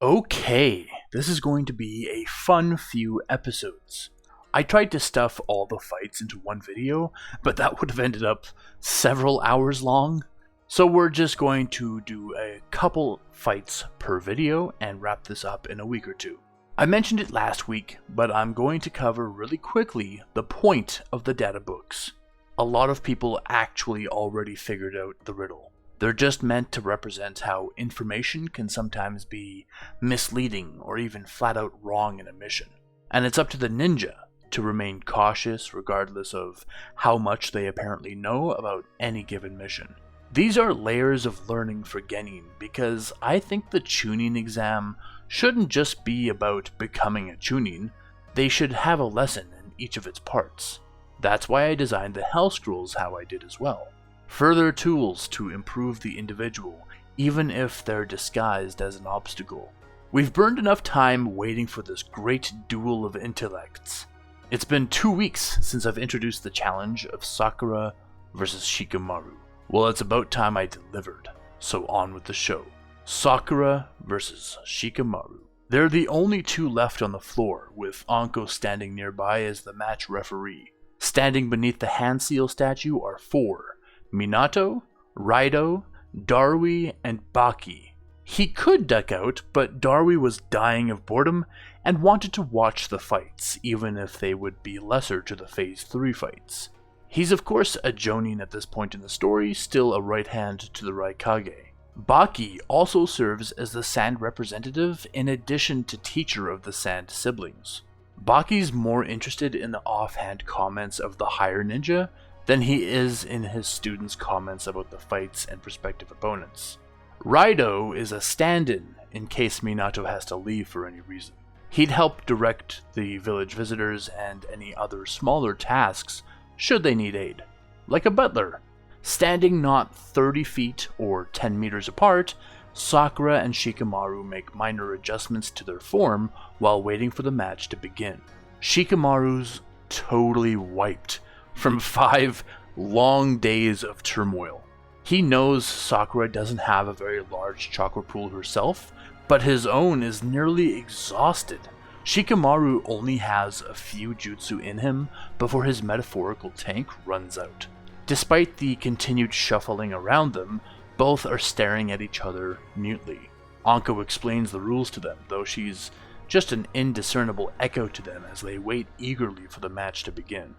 Okay, this is going to be a fun few episodes. I tried to stuff all the fights into one video, but that would have ended up several hours long. So we're just going to do a couple fights per video and wrap this up in a week or two. I mentioned it last week, but I'm going to cover really quickly the point of the data books. A lot of people actually already figured out the riddle. They're just meant to represent how information can sometimes be misleading or even flat out wrong in a mission. And it's up to the ninja to remain cautious regardless of how much they apparently know about any given mission. These are layers of learning for Genin because I think the Chunin exam shouldn't just be about becoming a Chunin, they should have a lesson in each of its parts. That's why I designed the Hell Scrolls how I did as well. Further tools to improve the individual, even if they're disguised as an obstacle. We've burned enough time waiting for this great duel of intellects. It's been 2 weeks since I've introduced the challenge of Sakura versus Shikamaru. Well, it's about time I delivered, so on with the show. Sakura versus Shikamaru. They're the only two left on the floor, with Anko standing nearby as the match referee. Standing beneath the hand seal statue are 4. Minato, Raido, Darui, and Baki. He could duck out, but Darui was dying of boredom and wanted to watch the fights, even if they would be lesser to the Phase 3 fights. He's of course a Jonin at this point in the story, still a right hand to the Raikage. Baki also serves as the Sand representative in addition to teacher of the Sand siblings. Baki's more interested in the offhand comments of the higher ninja than he is in his students' comments about the fights and prospective opponents. Raido is a stand-in in case Minato has to leave for any reason. He'd help direct the village visitors and any other smaller tasks should they need aid. Like a butler. Standing not 30 feet or 10 meters apart, Sakura and Shikamaru make minor adjustments to their form while waiting for the match to begin. Shikamaru's totally wiped from 5 long days of turmoil. He knows Sakura doesn't have a very large chakra pool herself, but his own is nearly exhausted. Shikamaru only has a few jutsu in him before his metaphorical tank runs out. Despite the continued shuffling around them, both are staring at each other mutely. Anko explains the rules to them, though she's just an indiscernible echo to them as they wait eagerly for the match to begin.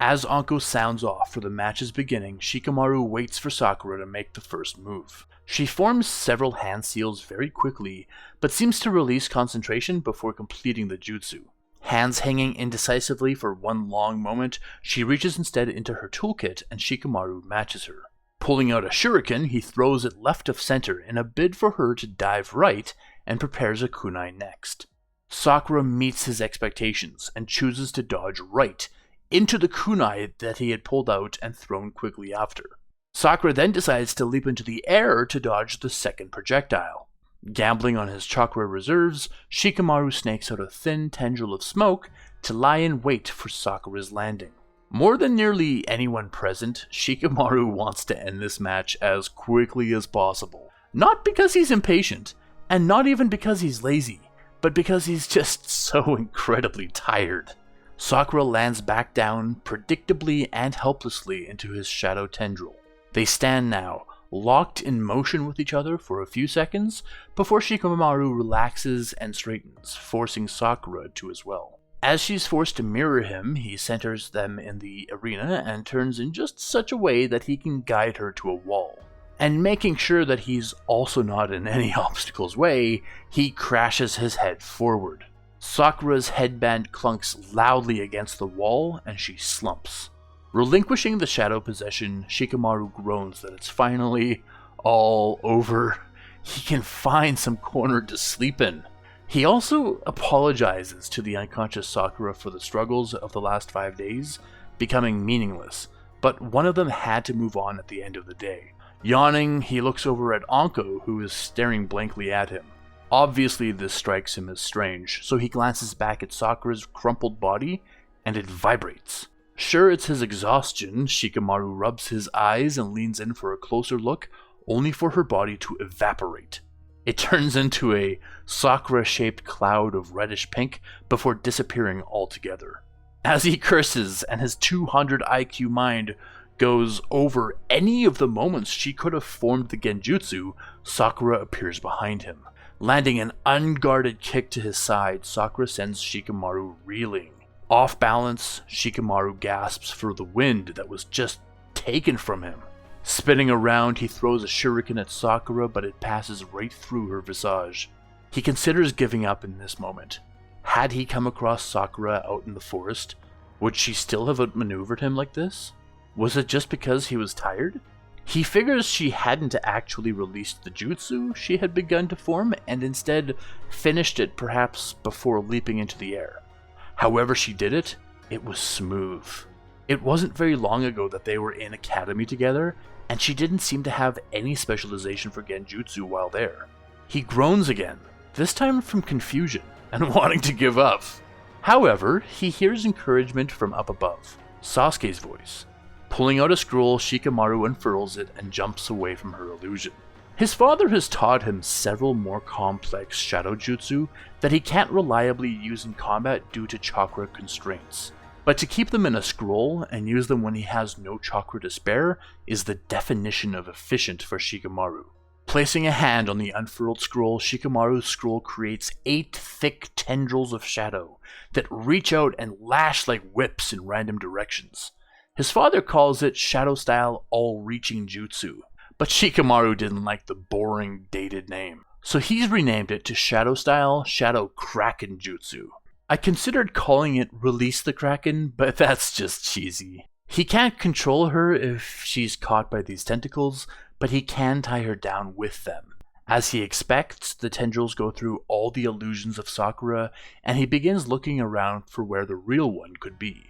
As Anko sounds off for the match's beginning, Shikamaru waits for Sakura to make the first move. She forms several hand seals very quickly, but seems to release concentration before completing the jutsu. Hands hanging indecisively for one long moment, she reaches instead into her toolkit and Shikamaru matches her. Pulling out a shuriken, he throws it left of center in a bid for her to dive right and prepares a kunai next. Sakura meets his expectations and chooses to dodge right, into the kunai that he had pulled out and thrown quickly after. Sakura then decides to leap into the air to dodge the second projectile. Gambling on his chakra reserves, Shikamaru snakes out a thin tendril of smoke to lie in wait for Sakura's landing. More than nearly anyone present, Shikamaru wants to end this match as quickly as possible. Not because he's impatient, and not even because he's lazy, but because he's just so incredibly tired. Sakura lands back down, predictably and helplessly, into his shadow tendril. They stand now, locked in motion with each other for a few seconds, before Shikamaru relaxes and straightens, forcing Sakura to as well. As she's forced to mirror him, he centers them in the arena and turns in just such a way that he can guide her to a wall. And making sure that he's also not in any obstacle's way, he crashes his head forward. Sakura's headband clunks loudly against the wall, and she slumps. Relinquishing the shadow possession, Shikamaru groans that it's finally all over. He can find some corner to sleep in. He also apologizes to the unconscious Sakura for the struggles of the last 5 days becoming meaningless, but one of them had to move on at the end of the day. Yawning, he looks over at Anko, who is staring blankly at him. Obviously, this strikes him as strange, so he glances back at Sakura's crumpled body, and it vibrates. Sure, it's his exhaustion. Shikamaru rubs his eyes and leans in for a closer look, only for her body to evaporate. It turns into a Sakura-shaped cloud of reddish pink before disappearing altogether. As he curses and his 200 IQ mind goes over any of the moments she could have formed the genjutsu, Sakura appears behind him. Landing an unguarded kick to his side, Sakura sends Shikamaru reeling. Off balance, Shikamaru gasps for the wind that was just taken from him. Spinning around, he throws a shuriken at Sakura, but it passes right through her visage. He considers giving up in this moment. Had he come across Sakura out in the forest, would she still have outmaneuvered him like this? Was it just because he was tired? He figures she hadn't actually released the jutsu she had begun to form and instead finished it perhaps before leaping into the air. However she did it, it was smooth. It wasn't very long ago that they were in academy together, and she didn't seem to have any specialization for genjutsu while there. He groans again, this time from confusion and wanting to give up. However, he hears encouragement from up above, Sasuke's voice. Pulling out a scroll, Shikamaru unfurls it and jumps away from her illusion. His father has taught him several more complex shadow jutsu that he can't reliably use in combat due to chakra constraints. But to keep them in a scroll and use them when he has no chakra to spare is the definition of efficient for Shikamaru. Placing a hand on the unfurled scroll, Shikamaru's scroll creates 8 thick tendrils of shadow that reach out and lash like whips in random directions. His father calls it shadow-style all-reaching jutsu, but Shikamaru didn't like the boring, dated name, so he's renamed it to shadow-style Shadow Kraken Jutsu. I considered calling it Release the Kraken, but that's just cheesy. He can't control her if she's caught by these tentacles, but he can tie her down with them. As he expects, the tendrils go through all the illusions of Sakura, and he begins looking around for where the real one could be.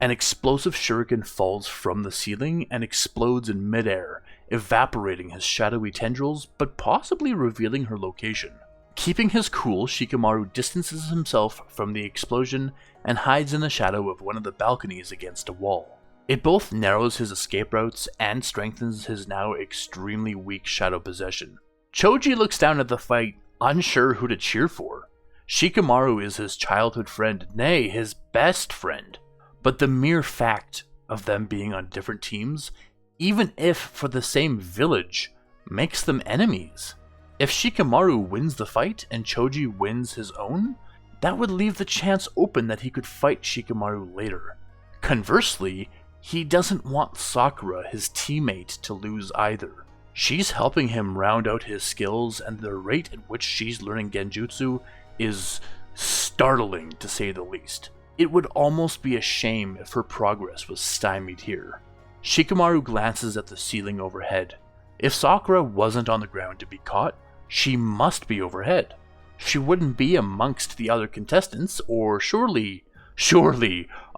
An explosive shuriken falls from the ceiling and explodes in midair, evaporating his shadowy tendrils, but possibly revealing her location. Keeping his cool, Shikamaru distances himself from the explosion and hides in the shadow of one of the balconies against a wall. It both narrows his escape routes and strengthens his now extremely weak shadow possession. Choji looks down at the fight, unsure who to cheer for. Shikamaru is his childhood friend, nay, his best friend. But the mere fact of them being on different teams, even if for the same village, makes them enemies. If Shikamaru wins the fight and Choji wins his own, that would leave the chance open that he could fight Shikamaru later. Conversely, he doesn't want Sakura, his teammate, to lose either. She's helping him round out his skills, and the rate at which she's learning genjutsu is startling, to say the least. It would almost be a shame if her progress was stymied here. Shikamaru glances at the ceiling overhead. If Sakura wasn't on the ground to be caught, she must be overhead. She wouldn't be amongst the other contestants, or surely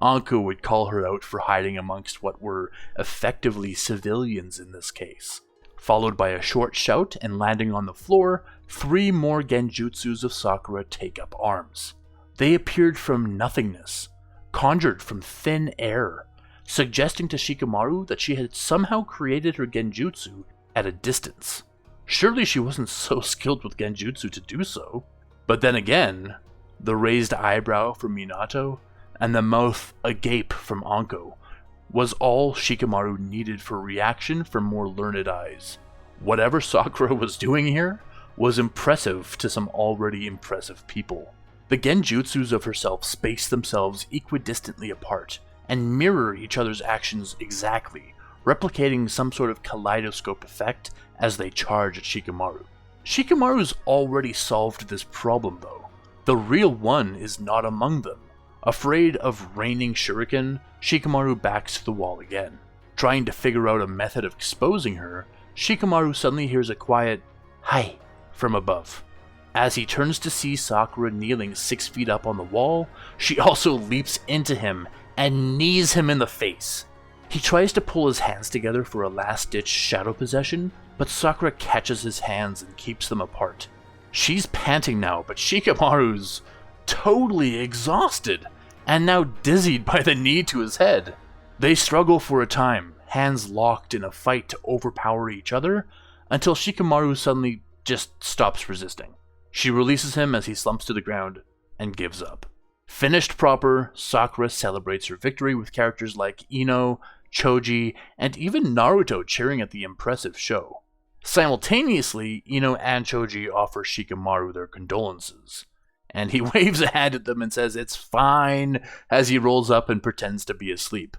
Anko would call her out for hiding amongst what were effectively civilians in this case. Followed by a short shout and landing on the floor, 3 more genjutsus of Sakura take up arms. They appeared from nothingness, conjured from thin air, suggesting to Shikamaru that she had somehow created her genjutsu at a distance. Surely she wasn't so skilled with genjutsu to do so. But then again, the raised eyebrow from Minato and the mouth agape from Anko was all Shikamaru needed for reaction from more learned eyes. Whatever Sakura was doing here was impressive to some already impressive people. The genjutsus of herself space themselves equidistantly apart and mirror each other's actions exactly, replicating some sort of kaleidoscope effect as they charge at Shikamaru. Shikamaru's already solved this problem though. The real one is not among them. Afraid of raining shuriken, Shikamaru backs to the wall again. Trying to figure out a method of exposing her, Shikamaru suddenly hears a quiet "Hi" from above. As he turns to see Sakura kneeling 6 feet up on the wall, she also leaps into him and knees him in the face. He tries to pull his hands together for a last-ditch shadow possession, but Sakura catches his hands and keeps them apart. She's panting now, but Shikamaru's totally exhausted, and now dizzied by the knee to his head. They struggle for a time, hands locked in a fight to overpower each other, until Shikamaru suddenly just stops resisting. She releases him as he slumps to the ground and gives up. Finished proper, Sakura celebrates her victory with characters like Ino, Choji, and even Naruto cheering at the impressive show. Simultaneously, Ino and Choji offer Shikamaru their condolences, and he waves a hand at them and says it's fine as he rolls up and pretends to be asleep.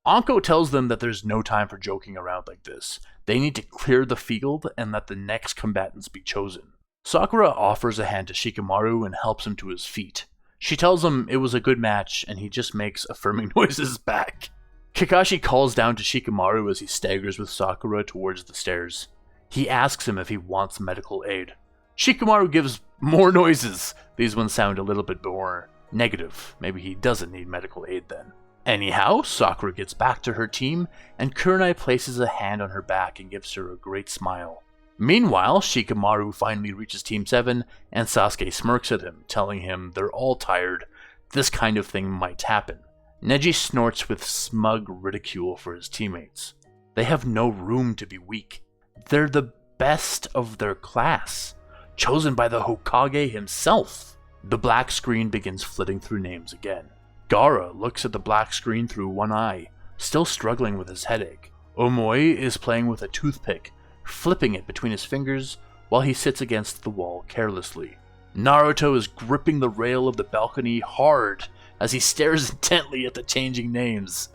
Anko tells them that there's no time for joking around like this. They need to clear the field and let the next combatants be chosen. Sakura offers a hand to Shikamaru and helps him to his feet. She tells him it was a good match and he just makes affirming noises back. Kakashi calls down to Shikamaru as he staggers with Sakura towards the stairs. He asks him if he wants medical aid. Shikamaru gives more noises. These ones sound a little bit more negative. Maybe he doesn't need medical aid then. Anyhow, Sakura gets back to her team, and Kurenai places a hand on her back and gives her a great smile. Meanwhile, Shikamaru finally reaches Team 7, and Sasuke smirks at him, telling him they're all tired. This kind of thing might happen. Neji snorts with smug ridicule for his teammates. They have no room to be weak. They're the best of their class, chosen by the Hokage himself. The black screen begins flitting through names again. Gaara looks at the black screen through one eye, still struggling with his headache. Omoi is playing with a toothpick, flipping it between his fingers while he sits against the wall carelessly. Naruto is gripping the rail of the balcony hard as he stares intently at the changing names.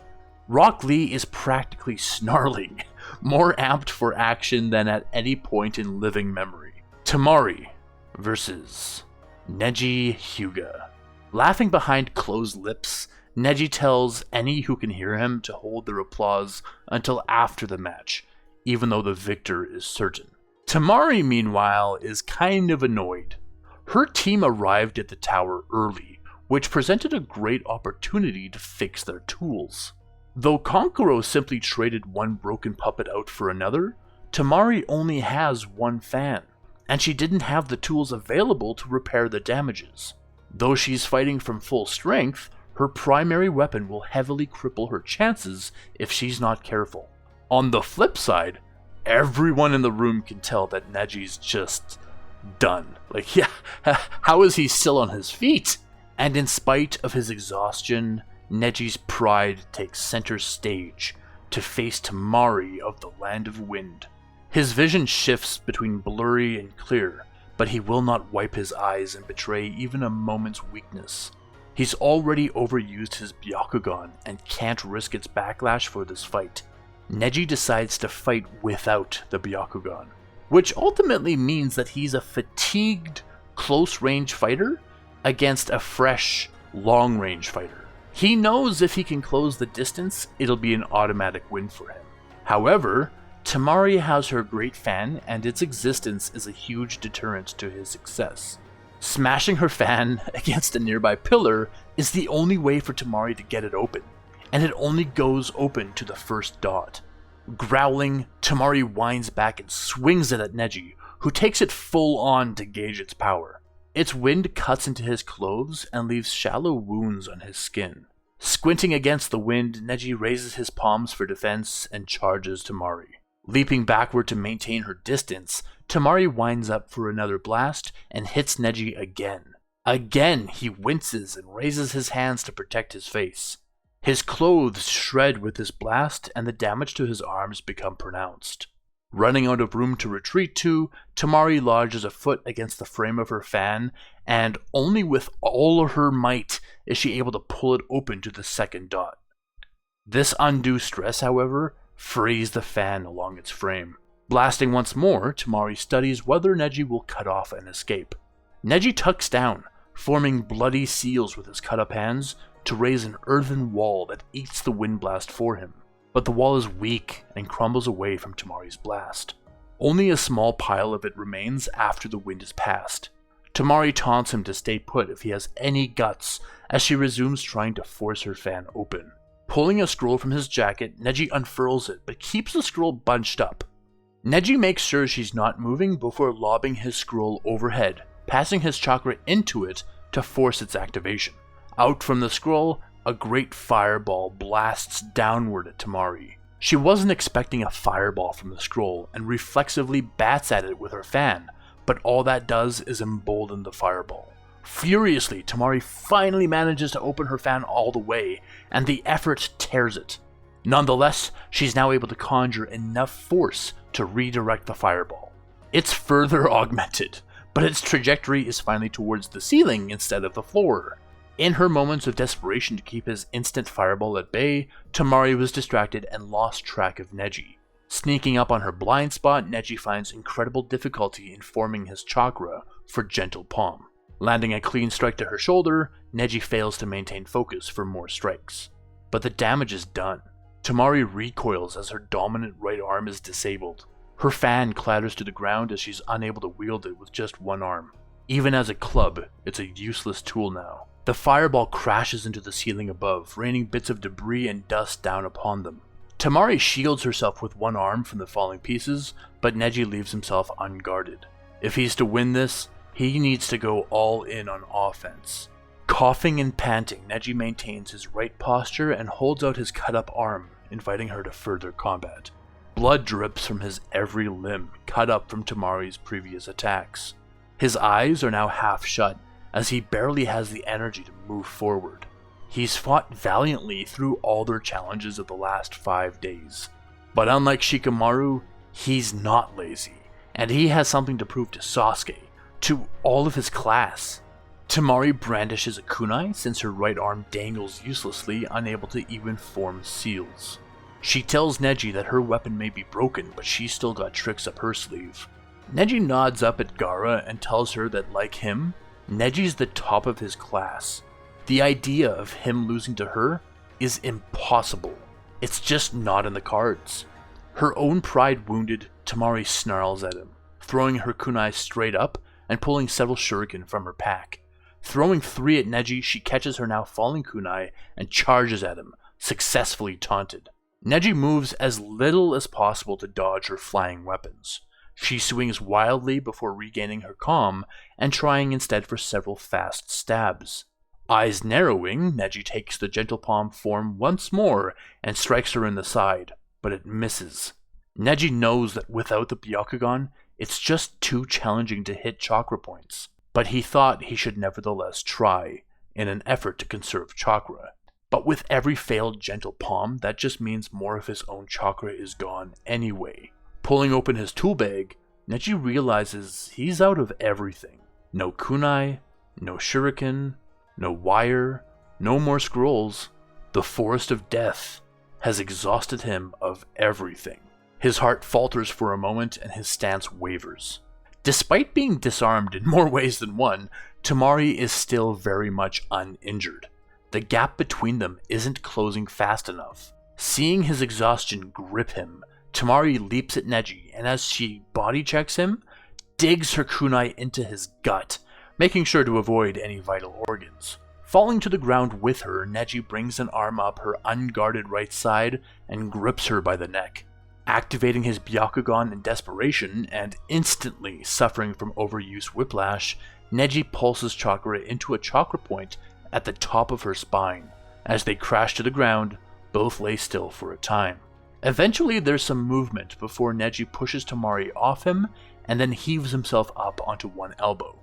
Rock Lee is practically snarling, more amped for action than at any point in living memory. Temari versus Neji Hyuga. Laughing behind closed lips, Neji tells any who can hear him to hold their applause until after the match, even though the victor is certain. Temari, meanwhile, is kind of annoyed. Her team arrived at the tower early, which presented a great opportunity to fix their tools. Though Kankuro simply traded one broken puppet out for another, Temari only has one fan, and she didn't have the tools available to repair the damages. Though she's fighting from full strength, her primary weapon will heavily cripple her chances if she's not careful. On the flip side, everyone in the room can tell that Neji's just done. How is he still on his feet? And in spite of his exhaustion, Neji's pride takes center stage to face Temari of the Land of Wind. His vision shifts between blurry and clear, but he will not wipe his eyes and betray even a moment's weakness. He's already overused his Byakugan and can't risk its backlash for this fight. Neji decides to fight without the Byakugan, which ultimately means that he's a fatigued, close-range fighter against a fresh, long-range fighter. He knows if he can close the distance, it'll be an automatic win for him. However, Temari has her great fan, and its existence is a huge deterrent to his success. Smashing her fan against a nearby pillar is the only way for Temari to get it open, and it only goes open to the first dot. Growling, Temari winds back and swings it at Neji, who takes it full on to gauge its power. Its wind cuts into his clothes and leaves shallow wounds on his skin. Squinting against the wind, Neji raises his palms for defense and charges Temari. Leaping backward to maintain her distance, Temari winds up for another blast and hits Neji again. Again, he winces and raises his hands to protect his face. His clothes shred with this blast, and the damage to his arms become pronounced. Running out of room to retreat to, Temari lodges a foot against the frame of her fan, and only with all of her might is she able to pull it open to the second dot. This undue stress, however, frees the fan along its frame. Blasting once more, Temari studies whether Neji will cut off and escape. Neji tucks down, forming bloody seals with his cut-up hands to raise an earthen wall that eats the wind blast for him. But the wall is weak and crumbles away from Temari's blast. Only a small pile of it remains after the wind is past. Temari taunts him to stay put if he has any guts as she resumes trying to force her fan open. Pulling a scroll from his jacket, Neji unfurls it, but keeps the scroll bunched up. Neji makes sure she's not moving before lobbing his scroll overhead, passing his chakra into it to force its activation. Out from the scroll, a great fireball blasts downward at Temari. She wasn't expecting a fireball from the scroll and reflexively bats at it with her fan, but all that does is embolden the fireball. Furiously, Tamari finally manages to open her fan all the way, and the effort tears it. Nonetheless, she's now able to conjure enough force to redirect the fireball. It's further augmented, but its trajectory is finally towards the ceiling instead of the floor. In her moments of desperation to keep his instant fireball at bay, Tamari was distracted and lost track of Neji. Sneaking up on her blind spot, Neji finds incredible difficulty in forming his chakra for Gentle Palm. Landing a clean strike to her shoulder, Neji fails to maintain focus for more strikes. But the damage is done. Tamari recoils as her dominant right arm is disabled. Her fan clatters to the ground as she's unable to wield it with just one arm. Even as a club, it's a useless tool now. The fireball crashes into the ceiling above, raining bits of debris and dust down upon them. Tamari shields herself with one arm from the falling pieces, but Neji leaves himself unguarded. If he's to win this, he needs to go all in on offense. Coughing and panting, Neji maintains his right posture and holds out his cut-up arm, inviting her to further combat. Blood drips from his every limb, cut up from Tamari's previous attacks. His eyes are now half shut, as he barely has the energy to move forward. He's fought valiantly through all their challenges of the last 5 days. But unlike Shikamaru, he's not lazy, and he has something to prove to Sasuke, to all of his class. Tamari brandishes a kunai since her right arm dangles uselessly, unable to even form seals. She tells Neji that her weapon may be broken, but she's still got tricks up her sleeve. Neji nods up at Gaara and tells her that, like him, Neji's the top of his class. The idea of him losing to her is impossible. It's just not in the cards. Her own pride wounded, Tamari snarls at him, throwing her kunai straight up and pulling several shuriken from her pack. Throwing 3 at Neji, she catches her now falling kunai and charges at him, successfully taunted. Neji moves as little as possible to dodge her flying weapons. She swings wildly before regaining her calm and trying instead for several fast stabs. Eyes narrowing, Neji takes the Gentle Palm form once more and strikes her in the side, but it misses. Neji knows that without the Byakugan, it's just too challenging to hit chakra points, but he thought he should nevertheless try, in an effort to conserve chakra. But with every failed Gentle Palm, that just means more of his own chakra is gone anyway. Pulling open his tool bag, Neji realizes he's out of everything. No kunai, no shuriken, no wire, no more scrolls. The forest of death has exhausted him of everything. His heart falters for a moment and his stance wavers. Despite being disarmed in more ways than one, Tamari is still very much uninjured. The gap between them isn't closing fast enough. Seeing his exhaustion grip him, Tamari leaps at Neji, and as she body checks him, digs her kunai into his gut, making sure to avoid any vital organs. Falling to the ground with her, Neji brings an arm up her unguarded right side and grips her by the neck. Activating his Byakugan in desperation and instantly suffering from overuse whiplash, Neji pulses chakra into a chakra point at the top of her spine. As they crash to the ground, both lay still for a time. Eventually there's some movement before Neji pushes Tamari off him and then heaves himself up onto one elbow.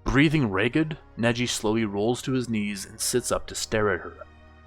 Breathing ragged, Neji slowly rolls to his knees and sits up to stare at her.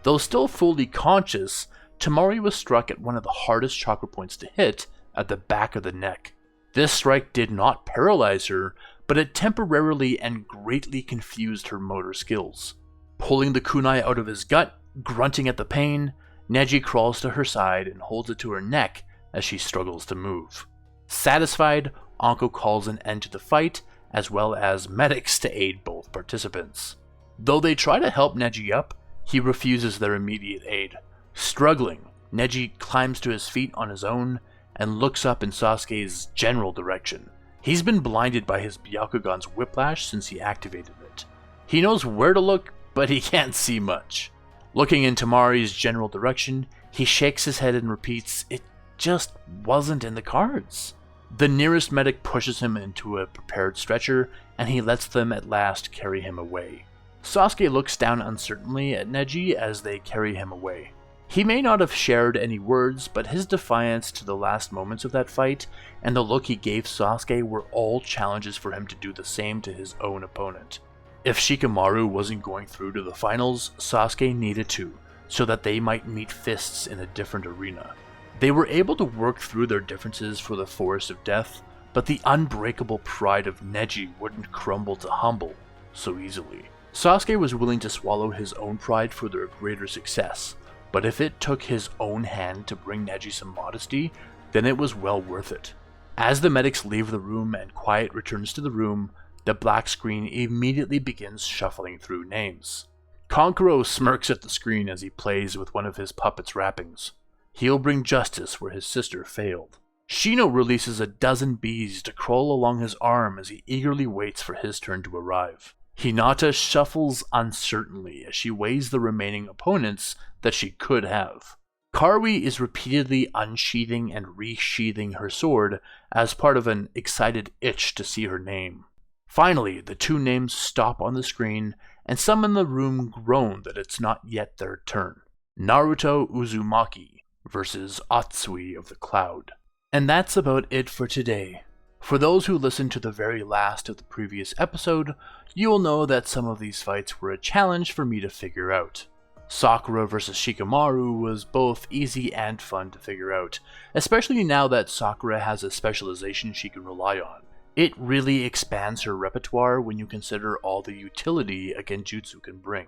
Though still fully conscious, Tamari was struck at one of the hardest chakra points to hit, at the back of the neck. This strike did not paralyze her, but it temporarily and greatly confused her motor skills. Pulling the kunai out of his gut, grunting at the pain, Neji crawls to her side and holds it to her neck as she struggles to move. Satisfied, Anko calls an end to the fight, as well as medics to aid both participants. Though they try to help Neji up, he refuses their immediate aid. Struggling, Neji climbs to his feet on his own and looks up in Sasuke's general direction. He's been blinded by his Byakugan's whiplash since he activated it. He knows where to look, but he can't see much. Looking in Tamari's general direction, he shakes his head and repeats, "It just wasn't in the cards." The nearest medic pushes him into a prepared stretcher, and he lets them at last carry him away. Sasuke looks down uncertainly at Neji as they carry him away. He may not have shared any words, but his defiance to the last moments of that fight and the look he gave Sasuke were all challenges for him to do the same to his own opponent. If Shikamaru wasn't going through to the finals, Sasuke needed to, so that they might meet fists in a different arena. They were able to work through their differences for the Forest of Death, but the unbreakable pride of Neji wouldn't crumble to humble so easily. Sasuke was willing to swallow his own pride for their greater success, but if it took his own hand to bring Neji some modesty, then it was well worth it. As the medics leave the room and quiet returns to the room, the black screen immediately begins shuffling through names. Kankuro smirks at the screen as he plays with one of his puppet's wrappings. He'll bring justice where his sister failed. Shino releases a dozen bees to crawl along his arm as he eagerly waits for his turn to arrive. Hinata shuffles uncertainly as she weighs the remaining opponents that she could have. Karui is repeatedly unsheathing and resheathing her sword as part of an excited itch to see her name. Finally, the two names stop on the screen, and some in the room groan that it's not yet their turn. Naruto Uzumaki versus Atsui of the Cloud. And that's about it for today. For those who listened to the very last of the previous episode, you will know that some of these fights were a challenge for me to figure out. Sakura vs Shikamaru was both easy and fun to figure out, especially now that Sakura has a specialization she can rely on. It really expands her repertoire when you consider all the utility a genjutsu can bring.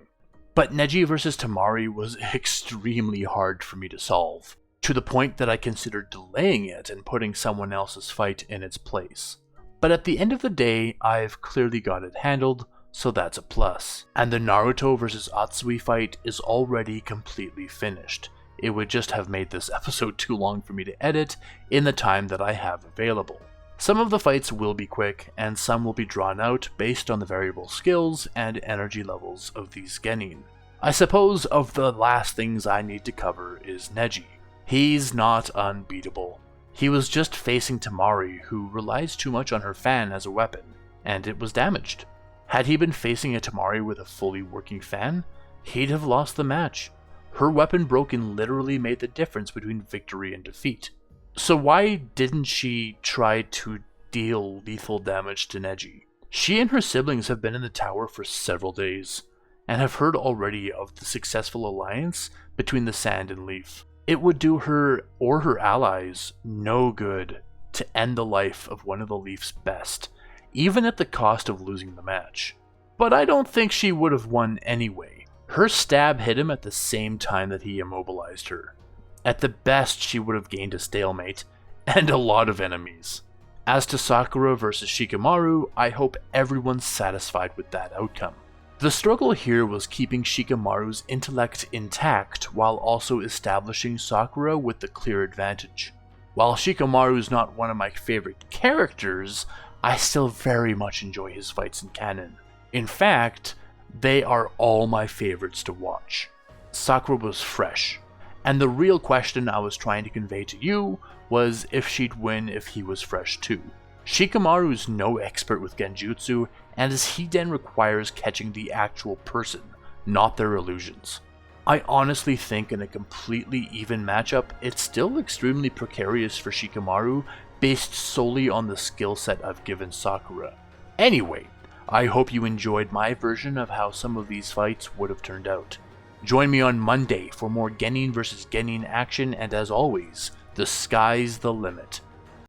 But Neji vs Temari was extremely hard for me to solve, to the point that I considered delaying it and putting someone else's fight in its place. But at the end of the day, I've clearly got it handled, so that's a plus. And the Naruto vs Atsui fight is already completely finished. It would just have made this episode too long for me to edit in the time that I have available. Some of the fights will be quick, and some will be drawn out based on the variable skills and energy levels of these Genin. I suppose of the last things I need to cover is Neji. He's not unbeatable. He was just facing Temari, who relies too much on her fan as a weapon, and it was damaged. Had he been facing a Temari with a fully working fan, he'd have lost the match. Her weapon broken literally made the difference between victory and defeat. So why didn't she try to deal lethal damage to Neji? She and her siblings have been in the tower for several days, and have heard already of the successful alliance between the Sand and Leaf. It would do her or her allies no good to end the life of one of the Leaf's best, even at the cost of losing the match. But I don't think she would have won anyway. Her stab hit him at the same time that he immobilized her. At the best, she would have gained a stalemate, and a lot of enemies. As to Sakura versus Shikamaru, I hope everyone's satisfied with that outcome. The struggle here was keeping Shikamaru's intellect intact while also establishing Sakura with the clear advantage. While Shikamaru's not one of my favorite characters, I still very much enjoy his fights in canon. In fact, they are all my favorites to watch. Sakura was fresh, and the real question I was trying to convey to you was if she'd win if he was fresh too. Shikamaru's no expert with genjutsu, and his Hiden requires catching the actual person, not their illusions. I honestly think in a completely even matchup, it's still extremely precarious for Shikamaru based solely on the skill set I've given Sakura. Anyway, I hope you enjoyed my version of how some of these fights would have turned out. Join me on Monday for more Genin vs Genin action, and as always, the sky's the limit.